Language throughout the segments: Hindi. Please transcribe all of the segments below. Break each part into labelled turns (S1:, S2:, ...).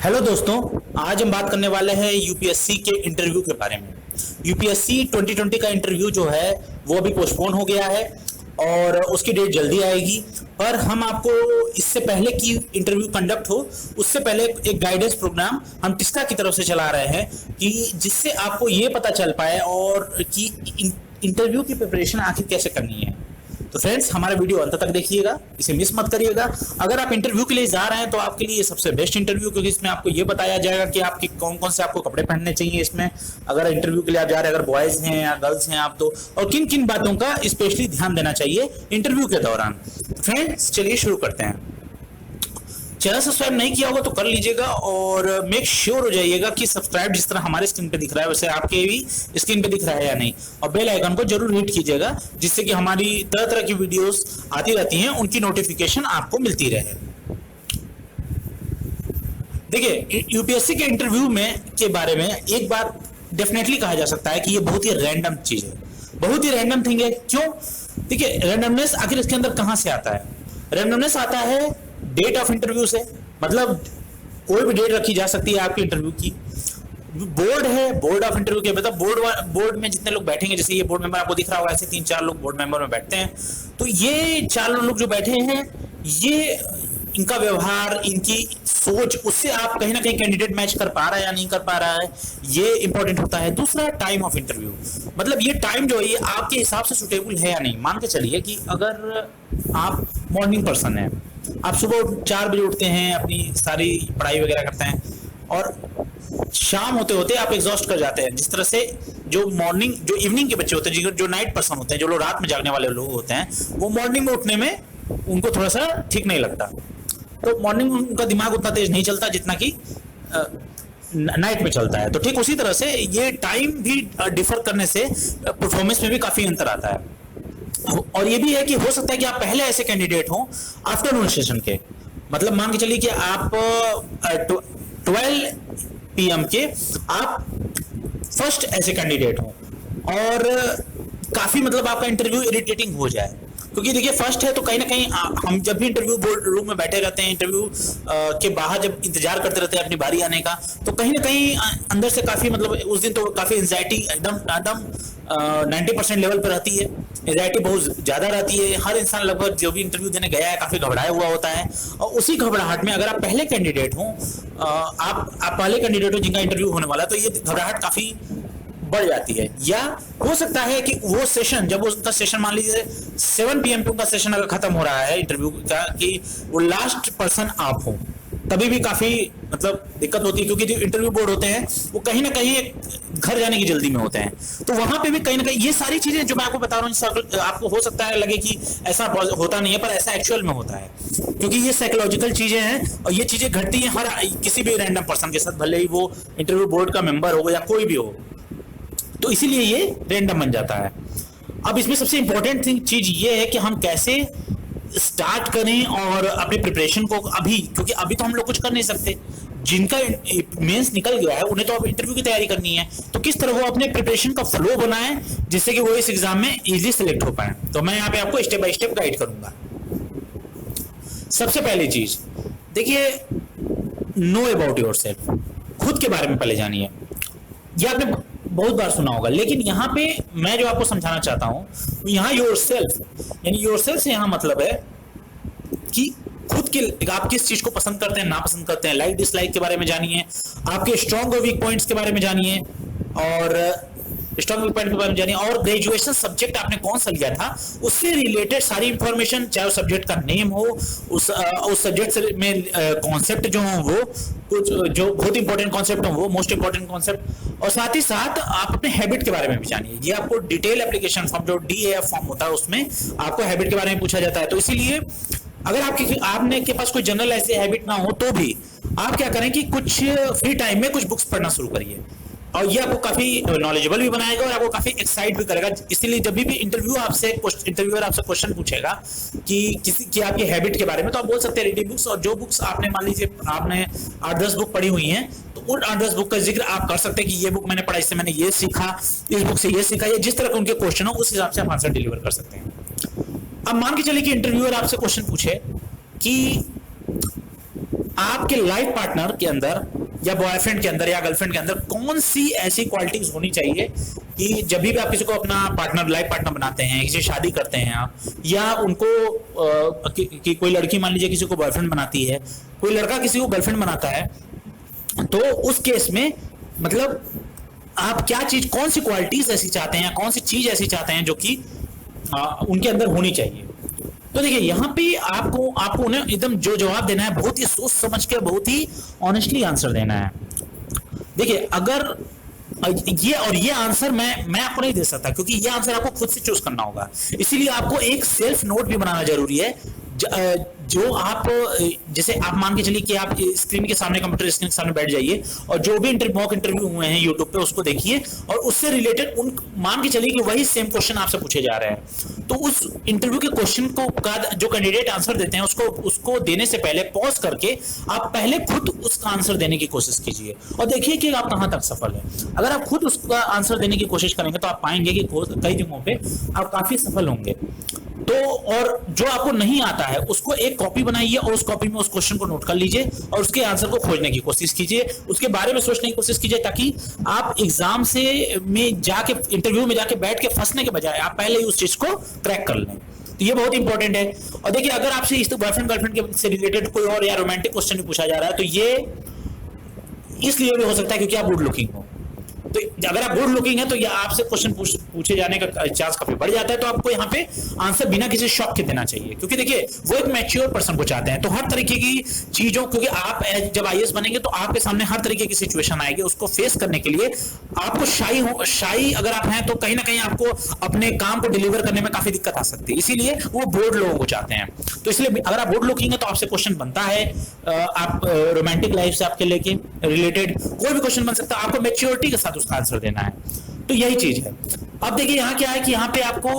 S1: हेलो दोस्तों, आज हम बात करने वाले हैं यूपीएससी के इंटरव्यू के बारे में। यूपीएससी 2020 का इंटरव्यू जो है वो अभी पोस्टपोन हो गया है और उसकी डेट जल्दी आएगी। पर हम आपको इससे पहले कि इंटरव्यू कंडक्ट हो उससे पहले एक गाइडेंस प्रोग्राम हम टिस्का की तरफ से चला रहे हैं कि जिससे आपको ये पता चल पाए और कि इंटरव्यू की प्रिपरेशन आखिर कैसे करनी है। तो फ्रेंड्स, हमारा वीडियो अंत तक देखिएगा, इसे मिस मत करिएगा। अगर आप इंटरव्यू के लिए जा रहे हैं तो आपके लिए सबसे बेस्ट इंटरव्यू, क्योंकि इसमें आपको ये बताया जाएगा कि आपके कौन कौन से आपको कपड़े पहनने चाहिए इसमें, अगर इंटरव्यू के लिए आप जा रहे हैं, अगर बॉयज हैं या गर्ल्स हैं आप तो, और किन किन बातों का स्पेशली ध्यान देना चाहिए इंटरव्यू के दौरान। तो फ्रेंड्स, चलिए शुरू करते हैं। चैनल सब्सक्राइब नहीं किया होगा तो कर लीजिएगा और मेक श्योर हो जाइएगा कि सब्सक्राइब जिस तरह हमारे स्क्रीन पे दिख रहा है वैसे आपके भी स्क्रीन पे दिख रहा है या नहीं, और बेल आइकन को जरूर हिट कीजिएगा जिससे कि हमारी तरह तरह की वीडियोस आती रहती हैं, उनकी नोटिफिकेशन आपको मिलती रहे। देखिए, यूपीएससी के इंटरव्यू में के बारे में एक बात डेफिनेटली कहा जा सकता है कि ये बहुत ही रैंडम चीज है, बहुत ही रैंडम थिंग है। क्यों? देखिए, रैंडमनेस आखिर इसके अंदर कहां से आता है? रैंडमनेस आता है डेट ऑफ इंटरव्यू से, मतलब कोई भी डेट रखी जा सकती है आपके इंटरव्यू की। बोर्ड है, बोर्ड ऑफ इंटरव्यू के मतलब बोर्ड में जितने लोग बैठेंगे, जैसे ये बोर्ड मेंबर आपको दिख रहा होगा, ऐसे 3-4 लोग बोर्ड मेंबर में बैठते हैं। तो ये 4 लोग जो बैठे हैं, ये इनका व्यवहार, इनकी सोच, उससे आप कहीं ना कहीं कैंडिडेट मैच कर पा रहा है या नहीं कर पा रहा है, ये इंपॉर्टेंट होता है। दूसरा, टाइम ऑफ इंटरव्यू, मतलब ये टाइम जो है ये आपके हिसाब से सुटेबल है या नहीं। मान के चलिए कि अगर आप मॉर्निंग पर्सन है, आप सुबह 4 बजे उठते हैं, अपनी सारी पढ़ाई वगैरह करते हैं और शाम होते होते आप एग्जॉस्ट कर जाते हैं। जिस तरह से जो इवनिंग के बच्चे होते हैं, जो नाइट पर्सन होते हैं, जो लोग रात में जागने वाले लोग होते हैं, वो मॉर्निंग में उठने में उनको थोड़ा सा ठीक नहीं लगता। तो मॉर्निंग में उनका दिमाग उतना तेज नहीं चलता जितना कि नाइट में चलता है। तो ठीक उसी तरह से ये टाइम भी डिफर करने से परफॉर्मेंस में भी काफी अंतर आता है। और ये भी है कि हो सकता है कि आप पहले ऐसे कैंडिडेट हो आफ्टरनून सेशन के, मतलब मान के चलिए कि आप 12 PM के आप फर्स्ट ऐसे कैंडिडेट हो और काफी मतलब आपका इंटरव्यू इरिटेटिंग हो जाए। क्योंकि देखिए, फर्स्ट है तो कहीं ना कहीं हम जब भी इंटरव्यू रूम में बैठे रहते हैं, इंटरव्यू के बाहर जब इंतजार करते रहते हैं अपनी बारी आने का, तो कहीं ना कहीं अंदर से काफी मतलब उस दिन तो काफी एंजाइटी एकदम 90% लेवल पर रहती है। एंजाइटी बहुत ज्यादा रहती है। हर इंसान लगभग जो भी इंटरव्यू देने गया है काफी घबराया हुआ होता है, और उसी घबराहट में अगर आप पहले कैंडिडेट हो, आप पहले कैंडिडेट हो जिनका इंटरव्यू होने वाला है, तो ये घबराहट काफी बढ़ जाती है। या हो सकता है कि वो सेशन, जब उनका सेशन मान लीजिए 7 PM पे उनका सेशन अगर खत्म हो रहा है इंटरव्यू का, कि वो लास्ट पर्सन आप हो, तभी भी काफी मतलब दिक्कत होती है। क्योंकि जो इंटरव्यू बोर्ड होते हैं वो कहीं ना कहीं घर जाने की जल्दी में होते हैं, तो वहां पे भी कहीं ना कहीं ये सारी चीजें जो मैं आपको बता रहा हूँ, आपको हो सकता है लगे कि ऐसा होता नहीं है, पर ऐसा एक्चुअल में होता है। क्योंकि ये साइकोलॉजिकल चीजें हैं और ये चीजें घटती हैं हर किसी भी रैंडम पर्सन के साथ, भले ही वो इंटरव्यू बोर्ड का मेंबर हो या कोई भी हो। तो इसीलिए ये रैंडम बन जाता है। अब इसमें सबसे इंपॉर्टेंट चीज ये है कि हम कैसे स्टार्ट करें और अपने प्रिपरेशन को अभी, क्योंकि अभी तो हम लोग कुछ कर नहीं सकते। जिनका मेंस निकल गया है उन्हें तो अब इंटरव्यू की तैयारी करनी है, तो किस तरह वो अपने प्रिपरेशन का फ्लो बनाएं जिससे कि वो इस एग्जाम में इजीली सिलेक्ट हो पाए। तो मैं यहाँ पे आपको स्टेप बाय स्टेप गाइड करूंगा। सबसे पहली चीज देखिए, नो अबाउट योरसेल्फ, खुद के बारे में पहले जानिए। ये आपने बहुत बार सुना होगा, लेकिन यहाँ पे मैं जो आपको समझाना चाहता हूँ, यहाँ योरसेल्फ यानी योरसेल्फ से यहाँ मतलब है कि खुद के आप किस चीज को पसंद करते हैं, नापसंद करते हैं, लाइक डिसलाइक के बारे में जानिए, आपके स्ट्रॉन्ग और वीक पॉइंट्स के बारे में जानिए, और स्ट्रॉन्ग वीक पॉइंट के बारे में जानिए, और ग्रेजुएशन सब्जेक्ट आपने कौन सा लिया था उससे रिलेटेड सारी इंफॉर्मेशन, चाहे उस सब्जेक्ट का नेम हो, उस सब्जेक्ट में कॉन्सेप्ट जो हो, वो कुछ जो बहुत इंपॉर्टेंट कॉन्सेप्ट हो वो मोस्ट इंपॉर्टेंट कॉन्सेप्ट, और साथ ही साथ आप अपने हैबिट के बारे में भी जानिए। ये आपको डिटेल एप्लीकेशन फॉर्म जो DAF फॉर्म होता है उसमें आपको हैबिट के बारे में पूछा जाता है। तो इसीलिए अगर आपने के पास कोई जनरल ऐसे हैबिट ना हो तो भी आप क्या करें कि कुछ फ्री टाइम में कुछ बुक्स पढ़ना शुरू करिए, और ये आपको काफी नॉलेजेबल भी बनाएगा और आपको काफी एक्साइट भी करेगा। इसीलिए जब भी इंटरव्यूअर आपसे क्वेश्चन पूछेगा कि आपकी हैबिट के बारे में, तो आप बोल सकते हैं रीडिंग बुक्स, और जो बुक्स आपने मान लीजिए आपने 8-10 बुक पढ़ी हुई हैं, तो उन 8-10 बुक का जिक्र आप कर सकते हैं कि ये बुक मैंने पढ़ा, इससे मैंने ये सीखा, इस बुक से ये सीखा। ये जिस तरह के उनके क्वेश्चन हो उस हिसाब से आप आंसर डिलीवर कर सकते हैं। अब मान के चलिए कि इंटरव्यूअर आपसे क्वेश्चन पूछे कि आपके लाइफ पार्टनर के अंदर या बॉयफ्रेंड के अंदर या गर्लफ्रेंड के अंदर कौन सी ऐसी क्वालिटीज होनी चाहिए कि जब भी आप किसी को अपना पार्टनर लाइफ पार्टनर बनाते हैं, किसी शादी करते हैं आप, या उनको कि कोई लड़की मान लीजिए किसी को बॉयफ्रेंड बनाती है, कोई लड़का किसी को गर्लफ्रेंड बनाता है, तो उस केस में मतलब आप क्या चीज, कौन सी क्वालिटीज ऐसी चाहते हैं या कौन सी चीज ऐसी चाहते हैं जो कि उनके अंदर होनी चाहिए। तो देखिए यहाँ पे आपको उन्हें एकदम जो जवाब देना है बहुत ही सोच समझ के, बहुत ही ऑनेस्टली आंसर देना है। देखिए अगर ये आंसर मैं आपको नहीं दे सकता, क्योंकि ये आंसर आपको खुद से चूज करना होगा। इसीलिए आपको एक सेल्फ नोट भी बनाना जरूरी है, जो आप जैसे आप मान के चलिए कि आप स्क्रीन के सामने, कंप्यूटर स्क्रीन के सामने बैठ जाइए और जो भी मॉक इंटरव्यू हुए हैं यूट्यूब पे उसको देखिए और उससे रिलेटेड मान के चलिए कि वही सेम क्वेश्चन आपसे पूछे जा रहे हैं, तो उस इंटरव्यू के क्वेश्चन को का जो कैंडिडेट आंसर देते हैं उसको देने से पहले पॉज करके आप पहले खुद उसका आंसर देने की कोशिश कीजिए और देखिए कि आप कहां तक सफल है। अगर आप खुद उसका आंसर देने की कोशिश करेंगे तो आप पाएंगे कि कई जगहों पे आप काफी सफल होंगे। तो और जो आपको नहीं आता है उसको एक कॉपी बनाइए और उस कॉपी में उस क्वेश्चन को नोट कर लीजिए और उसके आंसर को खोजने की कोशिश कीजिए, उसके बारे में सोचने की कोशिश कीजिए, ताकि आप एग्जाम में जाके, इंटरव्यू में जाके बैठ के फंसने के बजाय आप पहले ही उस चीज को क्रैक कर लें। तो ये बहुत इंपॉर्टेंट है। और देखिए अगर आपसे इस बॉयफ्रेंड गर्लफ्रेंड के से रिलेटेड कोई और या रोमांटिक क्वेश्चन भी पूछा जा रहा है तो ये इसलिए भी हो सकता है क्योंकि आप गुड लुकिंग हो। तो अगर आप गुड लुकिंग है तो ये आपसे क्वेश्चन पूछे जाने का चांस काफी बढ़ जाता है। तो आपको यहाँ पे आंसर बिना किसी शॉक के देना चाहिए, क्योंकि देखिए वो एक मैच्योर पर्सन को चाहते हैं। तो हर तरीके की चीजों, क्योंकि आप जब आईएएस बनेंगे तो आपके सामने हर तरीके की सिचुएशन आएगी, उसको फेस करने के लिए आपको शाई अगर आप हैं तो कहीं ना कहीं आपको अपने काम को डिलीवर करने में काफी दिक्कत आ सकती है। इसीलिए वो बोल्ड लोगों को चाहते हैं। तो इसलिए अगर आप गुड लुकिंग है तो आपसे क्वेश्चन बनता है, आप रोमांटिक लाइफ से आपके लेके रिलेटेड कोई भी क्वेश्चन बन सकता है, आपको मैच्योरिटी के साथ उसका आंसर देना है। तो यही चीज है। अब देखिए यहाँ क्या है कि यहाँ पे आपको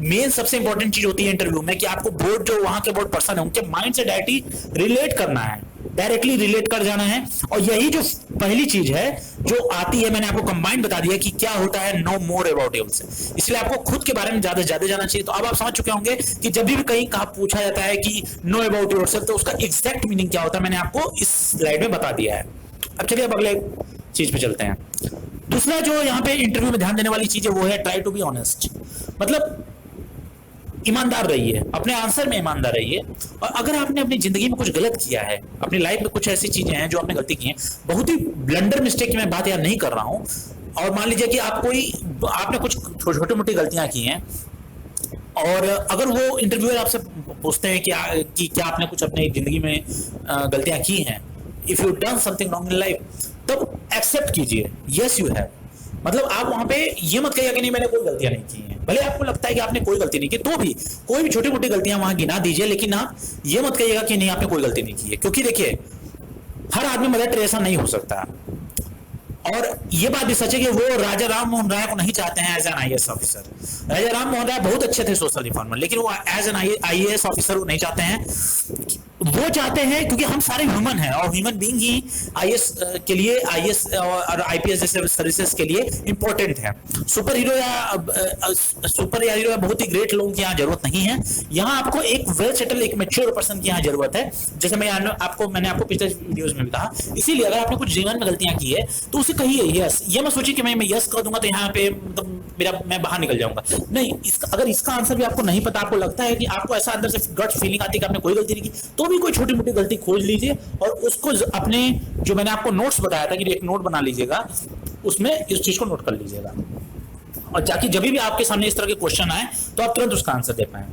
S1: मेन सबसे इंपॉर्टेंट चीज होती है इंटरव्यू में कि आपको बोर्ड, जो वहां के बोर्ड पर्सन है, उनके माइंड से डायरेक्टली रिलेट करना है, डायरेक्टली रिलेट कर जाना है। और यही जो पहली चीज है जो आती है, मैंने आपको कंबाइन बता दिया कि क्या होता है, नो मोर अबाउट योरसेल्फ। इसलिए आपको खुद के बारे में ज्यादा जाना चाहिए। तो अब आप समझ चुके होंगे कि जब भी कहीं कहा पूछा जाता है कि नो अबाउट योरसेल्फ तो उसका एग्जैक्ट मीनिंग क्या होता है, मैंने आपको इस स्लाइड में बता दिया है। अब चलिए अब अगले चीज पे चलते हैं। दूसरा जो यहाँ पे इंटरव्यू में ध्यान देने वाली चीज है वो है ट्राई टू बी ऑनेस्ट। मतलब ईमानदार रहिए, अपने आंसर में ईमानदार रहिए। और अगर आपने अपनी जिंदगी में कुछ गलत किया है, अपनी लाइफ में कुछ ऐसी चीजें हैं जो आपने गलती की हैं, बहुत ही ब्लंडर मिस्टेक की मैं बात यार नहीं कर रहा हूं, और मान लीजिए कि आपने कुछ छोटी मोटी गलतियां की हैं और अगर वो इंटरव्यूअर आपसे पूछते हैं कि क्या आपने कुछ अपनी जिंदगी में गलतियां की हैं, if you done something wrong in life, तब एक्सेप्ट कीजिए, यस यू हैव। मतलब आप वहां पे ये मत कहिए कि नहीं मैंने कोई गलतियां नहीं की हैं। भले आपको लगता है कि आपने कोई गलती नहीं की, तो भी कोई भी छोटी मोटी गलतियां वहां गिना दीजिए, लेकिन आप ये मत कहिएगा कि नहीं आपने कोई गलती नहीं की है। क्योंकि देखिए हर आदमी मदर टेरेसा नहीं हो सकता, और ये बात भी सच है कि वो राजा राम मोहन राय को नहीं चाहते हैं एज एन आईएएस ऑफिसर। राजा राम मोहन राय बहुत अच्छे थे सोशल रिफॉर्मर, लेकिन वो एज एन आईएएस ऑफिसर वो नहीं चाहते हैं। वो चाहते हैं क्योंकि हम सारे ह्यूमन हैं और ह्यूमन बीइंग ही आईएएस के लिए, आईएएस और आईपीएस जैसे सर्विसेज के लिए इंपॉर्टेंट है। सुपर हीरो या बहुत ही ग्रेट लोगों की यहाँ जरूरत नहीं है। यहाँ आपको एक वेल सेटल, एक मैच्योर पर्सन की यहाँ जरूरत है, जैसे मैंने आपको पिछले वीडियोस में भी कहा। इसीलिए अगर आपने कुछ जीवन में गलतियां की है तो उसे कहिए यस। ये मत सोचिए कि मैं यस कर दूंगा तो यहाँ पे मतलब मैं बाहर निकल जाऊंगा, नहीं। अगर इसका आंसर भी आपको नहीं पता, आपको लगता है कि आपको ऐसा अंदर से गट फीलिंग आती है कि आपने कोई गलती नहीं की, तो भी कोई छोटी मोटी गलती खोज लीजिए और उसको अपने, जो मैंने आपको नोट्स बताया था कि एक नोट बना लीजिएगा, उसमें इस चीज को नोट कर लीजिएगा, और जाके जब भी आपके सामने इस तरह के क्वेश्चन आए तो आप तुरंत उसका आंसर दे पाए।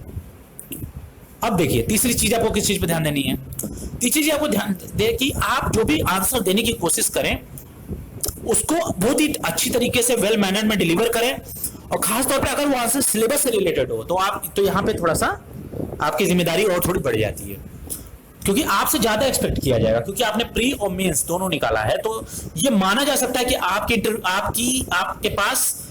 S1: अब देखिए तीसरी चीज आपको किस चीज पे ध्यान देनी है। तीसरी चीज आपको ध्यान दे कि आप जो भी आंसर देने की कोशिश करें उसको बहुत ही अच्छी तरीके से वेल मैनर्ड में डिलीवर करें, और खास तौर पे अगर वो आंसर सिलेबस से रिलेटेड हो तो यहाँ पे थोड़ा सा आपकी जिम्मेदारी और थोड़ी बढ़ जाती है, क्योंकि आपसे ज्यादा एक्सपेक्ट किया जाएगा, क्योंकि आपने प्री और मेंस दोनों निकाला है। तो ये माना जा सकता है कि आपके पास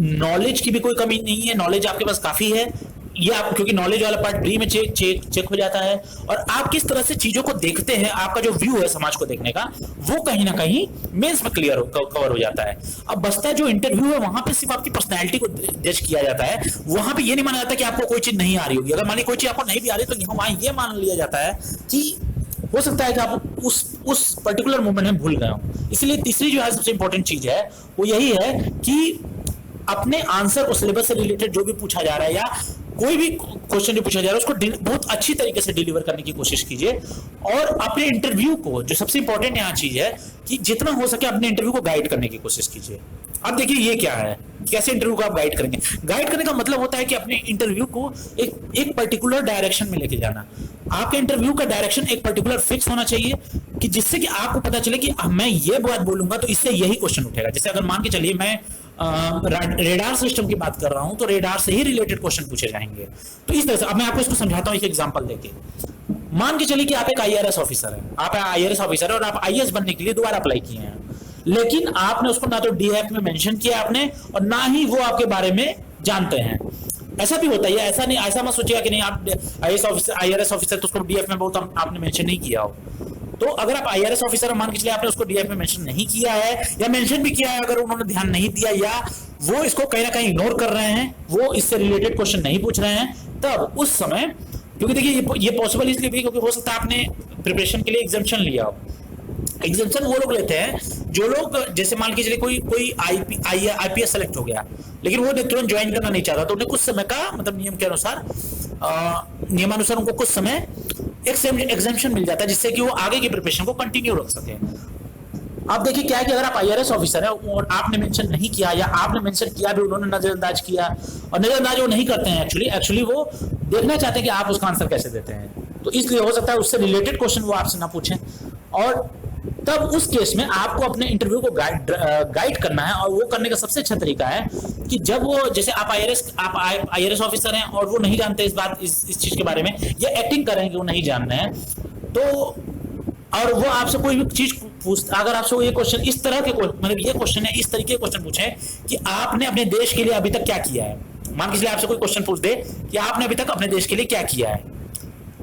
S1: नॉलेज की भी कोई कमी नहीं है, नॉलेज आपके पास काफी है। ये आप, क्योंकि नॉलेज वाला पार्ट प्री में चेक हो जाता है, और आप किस तरह से चीजों को देखते हैं, आपका जो व्यू है समाज को देखने का, वो कहीं ना कहीं मेंस में कवर हो जाता है। अब बचता है जो इंटरव्यू है, वहां पे सिर्फ आपकी पर्सनैलिटी को जज किया जाता है। वहां पे ये नहीं माना जाता कि आपको कोई चीज नहीं आ रही होगी। अगर मान ली कोई चीज आपको नहीं भी आ रही तो वहां ये मान लिया जाता है कि हो सकता है कि आप उस पर्टिकुलर मोमेंट में भूल गए हो। इसलिए तीसरी जो है सबसे इंपॉर्टेंट चीज है वो यही है कि अपने आंसर को सिलेबस से रिलेटेड जो भी पूछा जा रहा है या कोई भी क्वेश्चन जो पूछा जा रहा है उसको बहुत अच्छी तरीके से डिलीवर करने की कोशिश कीजिए। और अपने इंटरव्यू को, जो सबसे इंपॉर्टेंट यहाँ चीज है कि जितना हो सके अपने इंटरव्यू को गाइड करने की कोशिश कीजिए। अब देखिए ये क्या है, कैसे इंटरव्यू को आप गाइड करेंगे। गाइड करने का मतलब होता है कि अपने इंटरव्यू को एक पर्टिकुलर डायरेक्शन में लेके जाना। आपके इंटरव्यू का डायरेक्शन एक पर्टिकुलर फिक्स होना चाहिए कि जिससे कि आपको पता चले कि मैं ये बात बोलूंगा तो इससे यही क्वेश्चन उठेगा। जैसे अगर मान के चलिए मैं रेडार सिस्टम की बात कर रहा हूं तो रेडार से ही रिलेटेड क्वेश्चन पूछे जाएंगे। तो इस तरह से अब मैं आपको इसको समझाता हूं एक एग्जांपल देके। मान के चलिए कि आप एक आईआरएस ऑफिसर हैं, आप आईआरएस ऑफिसर और आप आईएएस बनने के लिए दोबारा अप्लाई किए हैं, लेकिन आपने उसको ना तो डीएफ में मेंशन किया आपने और ना ही वो आपके बारे में जानते हैं। ऐसा भी होता है, ऐसा नहीं, ऐसा मत सोचिएगा कि नहीं आप आईआरएस ऑफिसर तो उसको डीएफ में बहुत आपने मेंशन नहीं किया हो। तो अगर आप आईआरएस ऑफिसर मान के चलिए आपने उसको डीएफ में मेंशन नहीं किया है या मेंशन भी किया है, अगर उन्होंने ध्यान नहीं दिया या वो इसको कहीं ना कहीं इग्नोर कर रहे हैं, वो इससे रिलेटेड क्वेश्चन नहीं पूछ रहे हैं, तब उस समय, क्योंकि देखिए ये पॉसिबल इसलिए भी क्योंकि हो सकता है आपने प्रिपरेशन के लिए एग्जाम्पशन लिया हो। एग्जाम्पशन वो लोग लेते हैं जो लोग, जैसे मान के चलिए कोई आईपीएस सेलेक्ट हो गया लेकिन वो तुरंत ज्वाइन करना नहीं चाहता, तो उन्हें कुछ समय का मतलब नियम के अनुसार नियमानुसार उनको कुछ समय एग्जाम्पशन मिल जाता है जिससे कि वो आगे की प्रिपरेशन को कंटिन्यू रख सके। अब देखिए क्या है कि अगर आप आईआरएस ऑफिसर है और आपने मेंशन नहीं किया या आपने मेंशन किया भी उन्होंने नजरअंदाज किया, और नजरअंदाज वो नहीं करते हैं, एक्चुअली वो देखना चाहते हैं कि आप उसका आंसर कैसे देते हैं, तो इसलिए हो सकता है उससे रिलेटेड क्वेश्चन वो आपसे ना पूछें। और तब उस केस में आपको अपने इंटरव्यू को गाइड करना है, और वो करने का सबसे अच्छा तरीका है कि जब वो, जैसे आप आईआरएस ऑफिसर हैं और वो नहीं जानते इस चीज के बारे में या एक्टिंग कर रहे हैं कि वो नहीं जान रहे हैं, तो और वो आपसे कोई भी चीज पूछता, अगर आपसे वो ये क्वेश्चन इस तरह के मतलब ये क्वेश्चन है, इस तरीके के क्वेश्चन पूछे कि आपने अपने देश के लिए अभी तक क्या किया है, मान लीजिए आपसे कोई क्वेश्चन पूछ दे कि आपने अभी तक अपने देश के लिए क्या किया है,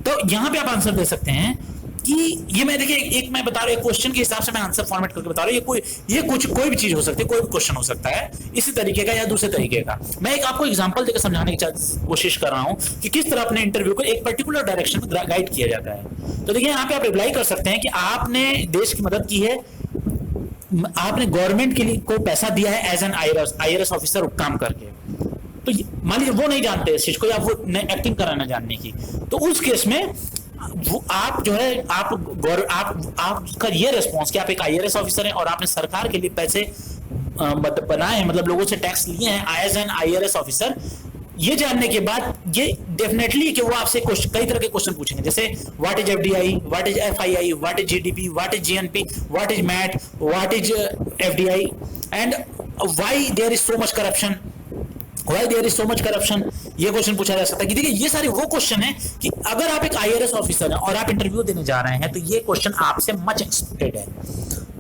S1: तो यहां पे आप आंसर दे सकते हैं कि ये, मैं देखिए एक मैं बता रहा हूं, एक क्वेश्चन के हिसाब से मैं आंसर फॉर्मेट करके बता रहा हूं, कोई भी चीज हो सकती है, कोई भी क्वेश्चन हो सकता है इसी तरीके का या दूसरे तरीके का। मैं एक आपको एग्जांपल देकर समझाने की कोशिश कर रहा हूं कि किस तरह अपने इंटरव्यू को एक पर्टिकुलर डायरेक्शन में गाइड किया जाता है। तो देखिए यहाँ पे आप रिप्लाई कर सकते हैं कि आपने देश की मदद की है, आपने गवर्नमेंट के लिए को पैसा दिया है एज एन आईआरएस ऑफिसर काम करके। तो मान लीजिए वो नहीं जानते इस चीज को या वो एक्टिंग कराना जानने की, तो उस केस में वो आप जो है आपका ये रिस्पॉन्स कि आप एक आईआरएस ऑफिसर हैं और आपने सरकार के लिए पैसे बनाए हैं, मतलब लोगों से टैक्स लिए हैं एज एन आईआरएस ऑफिसर, ये जानने के बाद ये डेफिनेटली कि वो आपसे कई तरह के क्वेश्चन पूछेंगे, जैसे what is FDI, what is FII, what is GDP, what is GNP, what is MAT, what is FDI and why there is so much corruption, why there is so much corruption, ये क्वेश्चन पूछा जा सकता है। कि देखिए ये सारे वो क्वेश्चन है कि अगर आप एक आईआरएस ऑफिसर हैं और आप इंटरव्यू देने जा रहे हैं तो ये क्वेश्चन आपसे मच एक्सपेक्टेड है,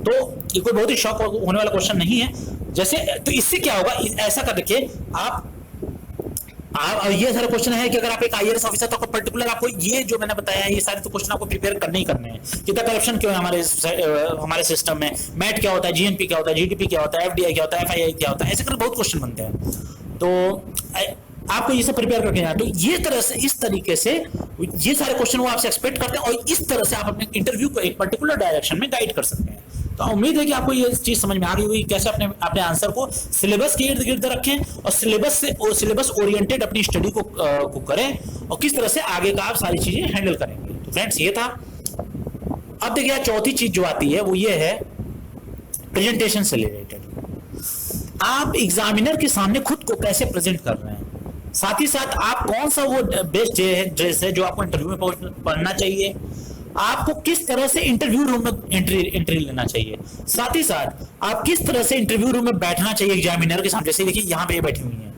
S1: तो ये कोई बहुत ही शॉक होने वाला क्वेश्चन नहीं है। जैसे तो इससे क्या होगा, ऐसा कर देखिए आप ये सारे क्वेश्चन है कि अगर आप एक आईआरएस ऑफिसर तो पर्टिकुलर आपको ये जो मैंने बताया है ये सारे तो क्वेश्चन आपको प्रिपेयर करने ही करने हैं। कितना करप्शन क्यों है हमारे सिस्टम में, मैट क्या होता है, जीएनपी क्या होता है, जीडीपी क्या होता है, एफडीआई क्या होता है, एफआईआई क्या होता है, ऐसे कर बहुत क्वेश्चन बनते हैं, तो आपको ये सब प्रिपेयर करके जाना। तो ये तरह से, इस तरीके से ये सारे क्वेश्चन वो आपसे एक्सपेक्ट करते हैं और इस तरह से आप अपने इंटरव्यू को एक पर्टिकुलर डायरेक्शन में गाइड कर सकते हैं। तो उम्मीद है कि आपको ये चीज समझ में आ गई होगी कैसे अपने आंसर को सिलेबस के इर्द गिर्द रखें और सिलेबस ओरिएंटेड अपनी स्टडी को करें और किस तरह से आगे का आप सारी चीजें हैंडल करेंगे। तो फ्रेंड्स ये था। अब देखिए चौथी चीज जो आती है वो ये है प्रेजेंटेशन से रिलेटेड। आप एग्जामिनर के सामने खुद को कैसे प्रेजेंट कर रहे हैं, साथ ही साथ आप कौन सा वो बेस्ट ड्रेस है जो आपको इंटरव्यू में पढ़ना चाहिए, आपको किस तरह से इंटरव्यू रूम में एंट्री लेना चाहिए, साथ ही साथ आप किस तरह से इंटरव्यू रूम में बैठना चाहिए एग्जामिनर के सामने, जैसे देखिए यहाँ पे बैठी हुई हैं,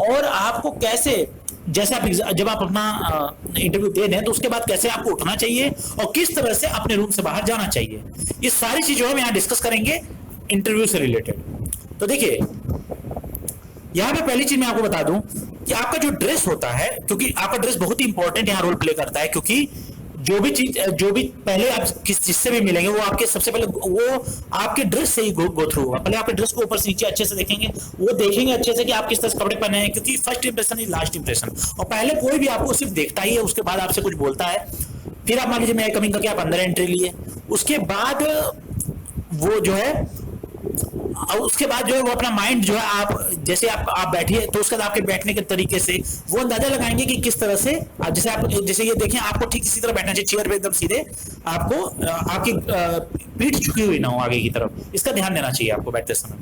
S1: और आपको कैसे, जैसे आप जब आप अपना इंटरव्यू दे दें तो उसके बाद कैसे आपको उठना चाहिए और किस तरह से अपने रूम से बाहर जाना चाहिए, ये सारी चीजें हम यहाँ डिस्कस करेंगे इंटरव्यू से रिलेटेड। तो देखिए यहाँ पे पहली चीज मैं आपको बता दूं कि आपका जो ड्रेस होता है, क्योंकि आपका ड्रेस बहुत ही इंपॉर्टेंट यहाँ रोल प्ले करता है, क्योंकि जो भी पहले आप जिससे भी मिलेंगे वो आपके सबसे पहले वो आपके ड्रेस से ही गो थ्रू होगा। पहले आपके ड्रेस को ऊपर से नीचे अच्छे से देखेंगे, वो देखेंगे अच्छे से कि आप किस तरह से कपड़े पहने हैं, क्योंकि first impression is last impression, और पहले कोई भी आपको सिर्फ देखता ही है उसके बाद आपसे कुछ बोलता है। फिर आप मान लीजिए मैं कमिंग करके आप अंदर एंट्री लिए, उसके बाद वो जो है उसके बाद जो है वो अपना माइंड जो है आप जैसे आप बैठिए तो उसके बाद आपके बैठने के तरीके से वो अंदाजा लगाएंगे कि किस तरह से आप जैसे ये देखें आपको ठीक इसी तरह बैठना चाहिए, चेयर पे एकदम सीधे, आपको आपकी पीठ झुकी हुई ना हो आगे की तरफ, इसका ध्यान देना चाहिए आपको बैठते समय।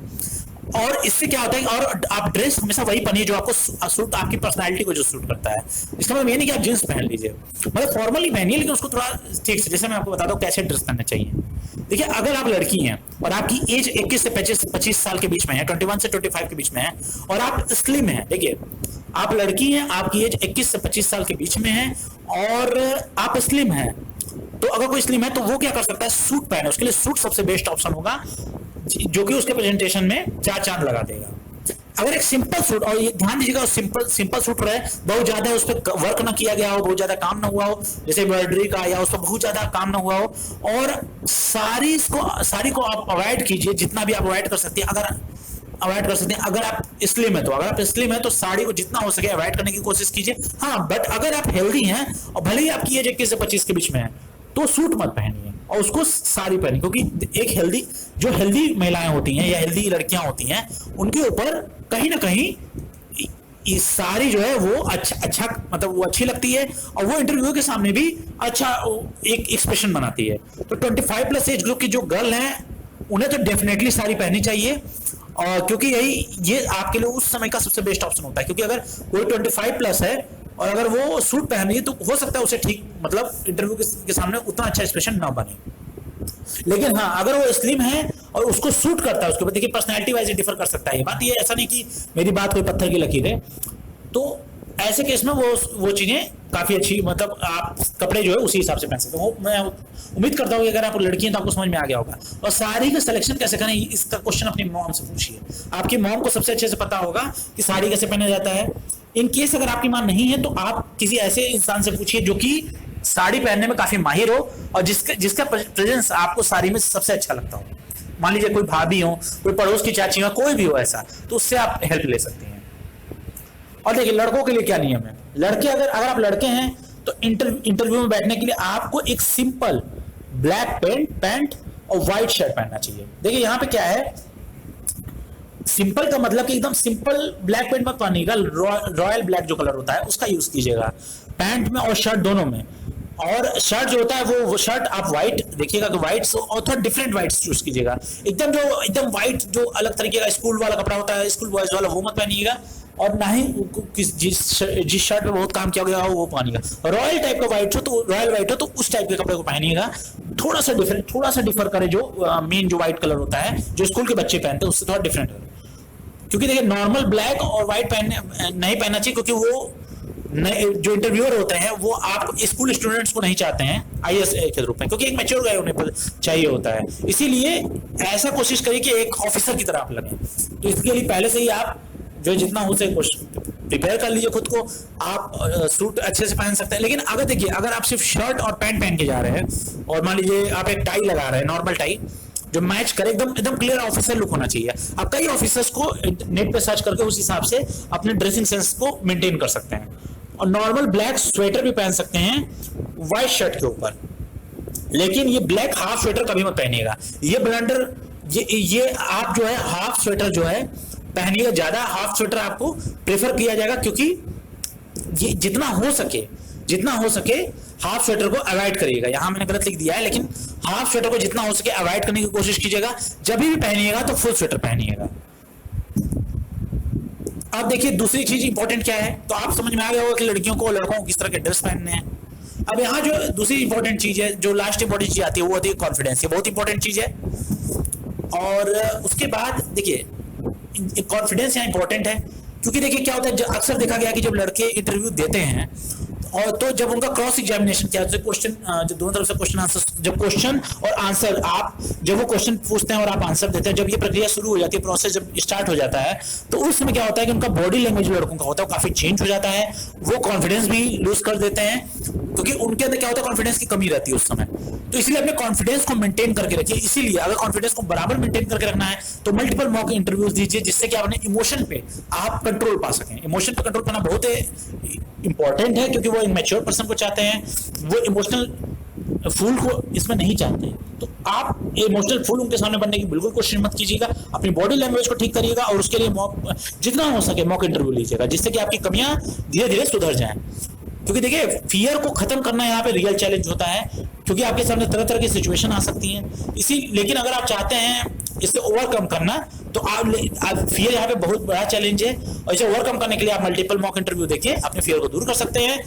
S1: और इससे क्या होता है, और आप ड्रेस हमेशा वही पहनिए जो आपको सूट, आपकी पर्सनालिटी को जो सूट करता है। इसका मतलब ये नहीं कि आप जींस पहन लीजिए, मतलब फॉर्मली पहनिए लेकिन उसको थोड़ा ठीक से, जैसे मैं आपको बताता हूँ कैसे ड्रेस पहनना चाहिए। देखिए अगर आप लड़की हैं और आपकी एज 21 से 25 साल के बीच में है, 21 से 25 के बीच में है, और आप स्लिम हैं, देखिए आप लड़की हैं, आपकी एज 21 से 25 साल के बीच में है और आप स्लिम हैं, तो अगर कोई स्लिम है तो वो क्या कर सकता है, सूट पहने। उसके लिए सूट सबसे बेस्ट ऑप्शन होगा, जो कि उसके प्रेजेंटेशन में 4 चांद लगा देगा। अगर एक सिंपल सूट, और ये ध्यान दीजिएगा सिंपल सूट रहे, बहुत ज्यादा उस पर वर्क ना किया गया हो, बहुत ज्यादा काम ना हुआ हो, जैसे एम्ब्रॉयडरी का, या उस पर बहुत ज्यादा काम ना हुआ हो, और साड़ी को आप अवॉइड कीजिए जितना भी आप अवॉइड कर सकते हैं। अगर आप स्लिम है तो, साड़ी को जितना हो सके अवॉइड करने की कोशिश कीजिए। हाँ, बट अगर आप हेल्दी हैं और भले ही आपकी एज 21 से 25 के बीच में है तो सूट मत पहनिए और उसको साड़ी पहनिए, क्योंकि एक हेल्दी महिलाएं होती हैं या हेल्दी लड़कियां होती हैं, उनके ऊपर कहीं ना कहीं ये साड़ी जो है वो अच्छा मतलब वो अच्छी लगती है, और वो इंटरव्यू के सामने भी अच्छा एक एक्सप्रेशन बनाती है। तो 25 प्लस एज ग्रुप की जो गर्ल हैं उन्हें तो डेफिनेटली साड़ी पहननी चाहिए, और क्योंकि ये आपके लिए उस समय का सबसे बेस्ट ऑप्शन होता है। क्योंकि अगर कोई 25 प्लस है और अगर वो सूट पहन रही है तो हो सकता है उसे ठीक मतलब इंटरव्यू के सामने उतना अच्छा एक्सप्रेशन ना बने। लेकिन हाँ, अगर वो स्लिम है और उसको सूट करता है, उसके बाद देखिए पर्सनैलिटी वाइज डिफर कर सकता है। ये बात, ये ऐसा नहीं कि मेरी बात कोई पत्थर की लकीर है, तो ऐसे केस में वो चीजें काफी अच्छी, मतलब आप कपड़े जो है उसी हिसाब से पहन सकते हो। मैं उम्मीद करता हूँ कि अगर आप लड़की हैं तो आपको समझ में आ गया होगा। और साड़ी का सिलेक्शन कैसे करें, इसका क्वेश्चन अपनी मॉम से पूछिए। आपकी मॉम को सबसे अच्छे से पता होगा कि साड़ी कैसे पहना जाता है। इन केस अगर आपकी मां नहीं है तो आप किसी ऐसे इंसान से पूछिए जो कि साड़ी पहनने में काफी माहिर हो और जिसका प्रेजेंस आपको साड़ी में सबसे अच्छा लगता हो। मान लीजिए कोई भाभी हो, कोई पड़ोस की चाची हो, कोई भी हो ऐसा, तो उससे आप हेल्प ले सकते हैं। और देखिए लड़कों के लिए क्या नियम है, लड़के अगर आप लड़के हैं तो इंटरव्यू में बैठने के लिए आपको एक सिंपल ब्लैक पैंट और व्हाइट शर्ट पहनना चाहिए। देखिए यहाँ पे क्या है, सिंपल का मतलब कि एकदम सिंपल ब्लैक पैंट मत पहनिएगा, रॉयल ब्लैक जो कलर होता है उसका यूज कीजिएगा पैंट में और शर्ट दोनों में। और शर्ट जो होता है वो शर्ट आप व्हाइट देखिएगा कि व्हाइट और थोड़ा डिफरेंट व्हाइट चूज कीजिएगा। एकदम व्हाइट जो अलग तरीके का स्कूल वाला कपड़ा होता है, स्कूल बॉयज वाला, वो मत पहनिएगा। और ना ही जिस शर्ट पे बहुत काम किया गया हो वो पहनिएगा। रॉयल टाइप का व्हाइट हो तो रॉयल व्हाइट हो तो उस टाइप के कपड़े को पहनिएगा। थोड़ा सा डिफर करे जो मेन जो व्हाइट कलर होता है जो स्कूल के बच्चे पहनते हैं उससे थोड़ा डिफरेंट करे। क्योंकि देखिए नॉर्मल ब्लैक और व्हाइट नहीं पहनना चाहिए, क्योंकि वो जो इंटरव्यूअर होते हैं वो आप स्कूल स्टूडेंट्स को नहीं चाहते हैं आईएएस के रूप में, क्योंकि एक मैच्योर गाय उन्हें चाहिए होता है। इसीलिए ऐसा कोशिश करिए कि एक ऑफिसर की तरह आप लगे। तो इसके लिए पहले से ही आप जो जितना हो सके प्रिपेयर कर लीजिए खुद को। आप सूट अच्छे से पहन सकते हैं। लेकिन अगर देखिए अगर आप सिर्फ शर्ट और पैंट पहन के जा रहे हैं और मान लीजिए आप एक टाई लगा रहे हैं, नॉर्मल टाई जो मैच करे, एकदम क्लियर ऑफिसर लुक होना चाहिए। आप कई ऑफिसर्स को नेट पे सर्च करके उस हिसाब से अपने ड्रेसिंग सेंस को मेंटेन कर सकते हैं। और नॉर्मल ब्लैक स्वेटर भी पहन सकते हैं व्हाइट शर्ट के ऊपर, लेकिन ये ब्लैक हाफ स्वेटर कभी मत पहनिएगा। ये ब्लंडर ये आप जो है हाफ स्वेटर जो है पहनिएगा, ज्यादा हाफ स्वेटर आपको प्रेफर किया जाएगा, क्योंकि ये जितना हो सके हाफ स्वेटर को अवॉइड करिएगा। यहां मैंने गलत लिख दिया है, लेकिन हाफ स्वेटर को जितना हो सके अवॉइड करने की कोशिश कीजिएगा। जब भी पहनिएगा तो फुल स्वेटर पहनिएगा। अब देखिए दूसरी चीज इंपॉर्टेंट क्या है, तो आप समझ में आ गया होगा कि लड़कियों को लड़कों को किस तरह के ड्रेस पहनने हैं। अब यहाँ जो दूसरी इंपॉर्टेंट चीज है, जो लास्ट इंपॉर्टेंट चीज आती है, वो होती है कॉन्फिडेंस। ये बहुत इंपॉर्टेंट चीज है। और उसके बाद देखिए कॉन्फिडेंस यहाँ इंपॉर्टेंट है, क्योंकि देखिए क्या होता है, अक्सर देखा गया कि जब लड़के इंटरव्यू देते हैं और तो जब उनका क्रॉस एग्जामिनेशन क्या होता है, क्वेश्चन जो दोनों तरफ से क्वेश्चन आंसर, जब क्वेश्चन और आंसर आप जब वो क्वेश्चन पूछते हैं और आप आंसर देते हैं, जब ये प्रक्रिया शुरू हो जाती है, प्रोसेस जब स्टार्ट हो जाता है, तो उस समय क्या होता है कि उनका बॉडी लैंग्वेज लड़कों का होता है वो काफी चेंज हो जाता है। वो कॉन्फिडेंस भी लूज कर देते हैं, क्योंकि उनके अंदर क्या होता है, कॉन्फिडेंस की कमी रहती है उस समय। तो इसलिए अपने कॉन्फिडेंस को मेंटेन करके रखिए। इसीलिए अगर कॉन्फिडेंस को बराबर मेंटेन करके रखना है तो मल्टीपल मॉक इंटरव्यूज दीजिए, जिससे कि अपने इमोशन पे आप कंट्रोल पा सकें। इमोशन पे कंट्रोल पाना बहुत इंपॉर्टेंट है, क्योंकि वो एक मैच्योर पर्सन को चाहते हैं। वो इमोशनल फूल को इसमें नहीं चाहते, तो आप इमोशनल फूल उनके सामने बनने की बिल्कुल कोशिश मत कीजिएगा। अपनी बॉडी लैंग्वेज को ठीक करिएगा और उसके लिए जितना हो सके मॉक इंटरव्यू लीजिएगा, जिससे कि आपकी कमियां धीरे धीरे सुधर जाएं। क्योंकि देखिए, फियर को खत्म करना यहाँ पे रियल चैलेंज होता है, क्योंकि आपके सामने तरह तरह की सिचुएशन आ सकती हैं। लेकिन अगर आप चाहते हैं इसे ओवरकम करना, तो आप फियर यहाँ पे बहुत बड़ा चैलेंज है, और इसे ओवरकम करने के लिए आप मल्टीपल मॉक इंटरव्यू देखिए, अपने फियर को दूर कर सकते हैं।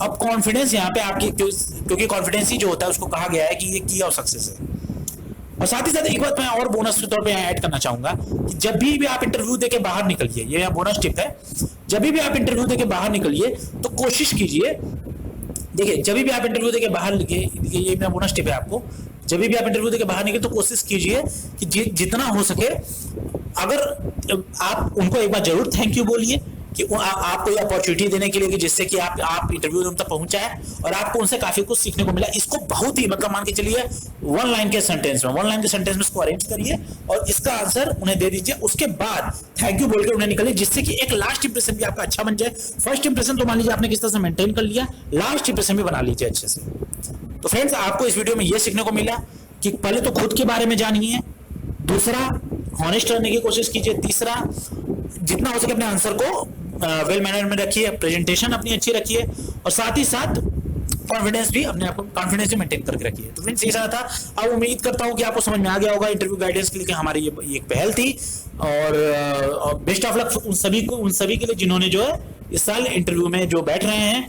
S1: अब कॉन्फिडेंस यहाँ पे आपकी, क्योंकि कॉन्फिडेंस ही जो होता है उसको कहा गया है कि ये की ऑफ सक्सेस है। और साथ ही साथ एक बात मैं और बोनस के तौर पे ऐड करना चाहूंगा कि जब भी आप इंटरव्यू देके बाहर निकलिए, ये बोनस टिप है, जब भी आप इंटरव्यू देके बाहर निकलिए तो कोशिश कीजिए, देखिए जब भी आप इंटरव्यू देके बाहर निकलिए, ये मेरा बोनस टिप है आपको, जब भी आप इंटरव्यू देके बाहर निकले तो कोशिश कीजिए कि जितना हो सके, अगर आप उनको एक बार जरूर थैंक यू बोलिए कि आपको ये अपॉर्चुनिटी देने के लिए, कि जिससे कि आप इंटरव्यू रूम तक पहुंचा है और आपको उनसे काफी कुछ सीखने को मिला। इसको बहुत ही मतलब मान के चलिए वन लाइन के सेंटेंस में इसको अरेंज करिए और इसका आंसर उन्हें दे दीजिए। उसके बाद थैंक यू बोलकर उन्हें निकलिए, जिससे कि एक लास्ट इंप्रेशन भी आपका अच्छा बन जाए। फर्स्ट इंप्रेशन तो मान लीजिए आपने किस तरह से मेंटेन कर लिया, लास्ट इंप्रेशन भी बना लीजिए अच्छे से। तो फ्रेंड्स, आपको इस वीडियो में यह सीखने को मिला कि पहले तो खुद के बारे में जानिए, दूसरा हॉनेस्ट रहने की कोशिश कीजिए, तीसरा जितना हो सके अपने आंसर को वेल मैनर में रखिए, प्रेजेंटेशन अपनी अच्छी रखिए, और साथ ही साथ कॉन्फिडेंस भी अपने आप को कॉन्फिडेंस भी मेंटेन करके रखिए। तो फ्रेंड्स, ये सारा था। अब उम्मीद करता हूं कि आपको समझ में आ गया होगा इंटरव्यू गाइडेंस के लिए कि हमारी ये एक पहल थी, और बेस्ट ऑफ लक उन सभी के लिए जिन्होंने जो है इस साल इंटरव्यू में जो बैठ रहे हैं,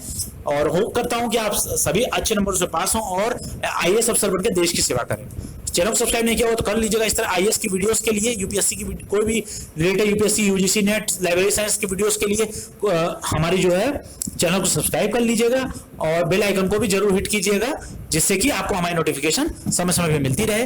S1: और होप करता हूं कि आप सभी अच्छे नंबर से पास हों और आईएएस अफसर बनकर देश की सेवा करें। चैनल को सब्सक्राइब नहीं किया हो तो कर लीजिएगा। इस तरह आईएएस की वीडियोस के लिए, यूपीएससी की कोई भी related UPSC, UGC net, library science की वीडियोस के लिए हमारी जो है चैनल को सब्सक्राइब कर लीजिएगा और बेल आइकन को भी जरूर हिट कीजिएगा, जिससे कि आपको हमारी नोटिफिकेशन समय समय पर मिलती रहे।